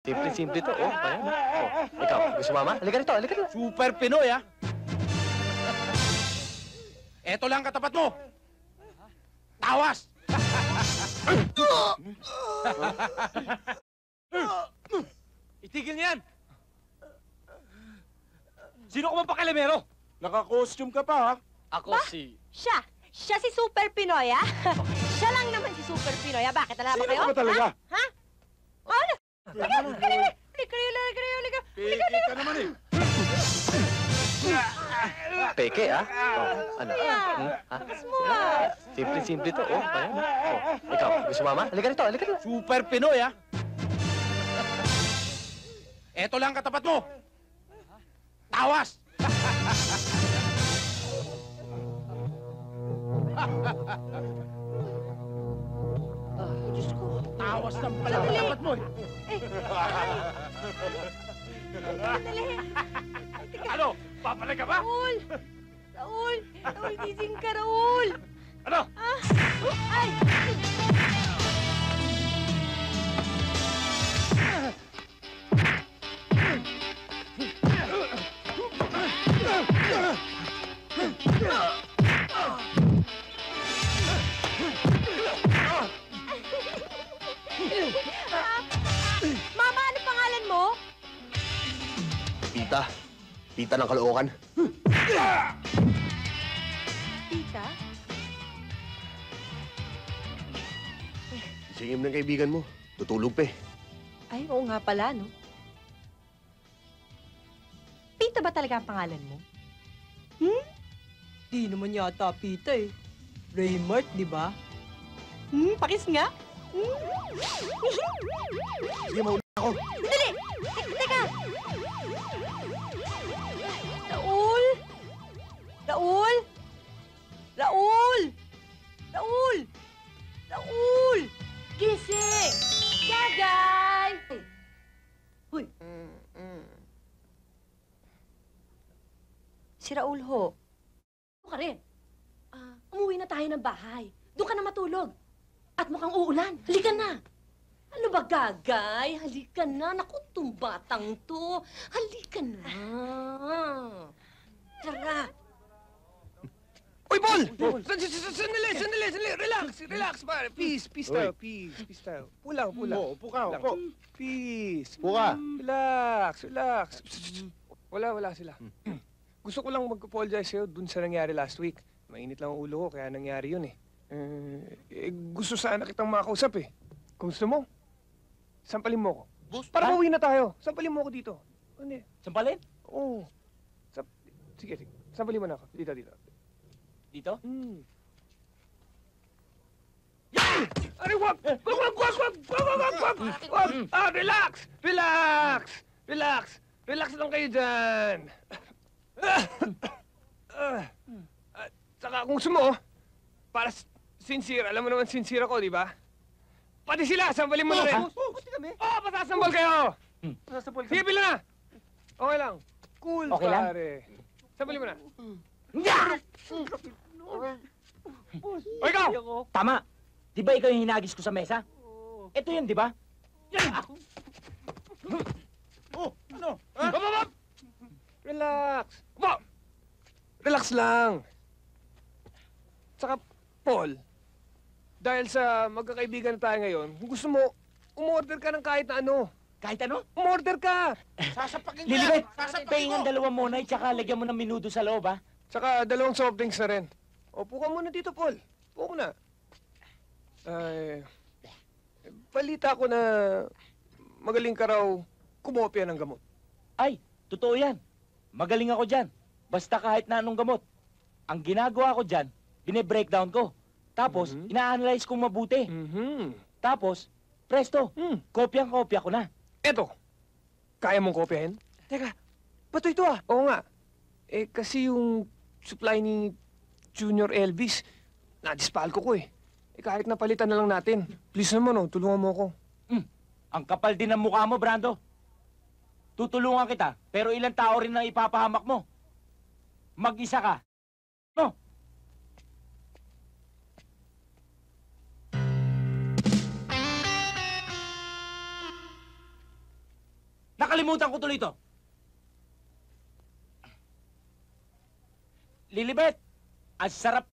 Simple-simple to. Oh, ayan. Oh, ikaw, gusto mama? Halika rito, halika rito. Super Pinoy, ha? Eto lang katapat mo. Tawas! Itigil niyan! Sino ka bang pakialamero? Naka-costume ka pa, ha? Ako si... Siya! Siya si Super Pinoy, ah! Siya lang naman si Super Pinoy, ah! Bakit? Alam ba Sino kayo? ka ba talaga? Ha? Ano? Halika rito! Piki ka naman, eh. Peke, ah? Oh, ano? Ha? Lakas mo, Simple-simple to. Oh, ayan. Oh, ikaw, gusto mama? Halika rito, halika rito. Super Pinoy, ha? Eto lang katapat mo. Tawas! Diyos ko. Tawas lang pala katapat mo, eh. Dali. Ano? Papalag ka ba? Raul! Raul! Raul, gising ka, Raul! Ano? Ah! Ay! Mama, ano pangalan mo? Tita. Tita ng Caloocan. Tita? Singim ng kaibigan mo. Tutulog pa eh. Ay, oo nga pala, no? Pita ba talaga ang pangalan mo? Di naman yata Pita eh. Raymart, di ba? Pakis nga. Sige, mauna ako. Dali! Teka! Raul! Raul! Raul! Raul! Raul! Gising! Gagay! Hoy! Si Raul ho. Ka rin. Umuwi na tayo ng bahay. Doon ka na matulog. At mukhang uulan. Halika na. Ano ba, Gagay? Halika na. Naku, itong batang to. Halika na. Tara. Uy, Paul! Sandali! Relax, pare. Peace tayo. Pulang. Upo ka, upo. Peace. Upo ka. Relax. Wala sila. Gusto ko lang mag-apologize sa'yo dun sa nangyari last week. Mainit lang ang ulo ko, kaya nangyari yun eh. Gusto sana kitang makausap eh. Kung gusto mo, sampalin mo ko. Para mauwi na tayo. Sampalin mo ko dito. Ano eh? Sampalin? Oo. Sige. Sampalin mo na ako. Dito. Dito? Aray, wag! Relax lang kayo dyan. Saka kung gusto mo, para sincere, alam mo naman sincere ako, di ba? Pati sila, sambalin mo na rin. Pati kami. Pasasambal kayo! Sasapol Sige, pila na! Okay lang. Cool, Okay lang? pare. Sambalin mo na. O, ikaw! Tama. Di ba ikaw yung hinagis ko sa mesa? Ito yun, di ba? Oh, ano? Hop! Relax. Relax lang. Saka, Paul, dahil sa magkakaibigan na tayo ngayon, kung gusto mo, umorder ka ng kahit na ano. Kahit ano? Umorder ka! Sasapakin ka! Lilibet, Sasapakin pahingan ko! dalawa muna, tsaka lagyan mo ng minuto sa loob, ha? Saka, 2 soft drinks na rin. Upo ka muna dito, Paul. Upo na. Balita ko na magaling ka raw kumopya ng gamot. Ay, totoo yan. Magaling ako dyan. Basta kahit na anong gamot. Ang ginagawa ko dyan, bine-breakdown ko. Tapos, ina-analyze kong mabuti. Tapos, presto, kopyang-kopya ko na. Eto, kaya mong kopyahin? Teka, ba't ito ah? Oo nga. Kasi yung supply ni Junior Elvis, nadispalko ko eh. Kahit napalitan na lang natin. Please naman, tulungan mo ako. Ang kapal din ng mukha mo, Brando. Tutulungan kita, pero ilang tao rin ang ipapahamak mo. Mag-isa ka. No? Nakalimutan ko tuloy ito. Lilibet, ang sarap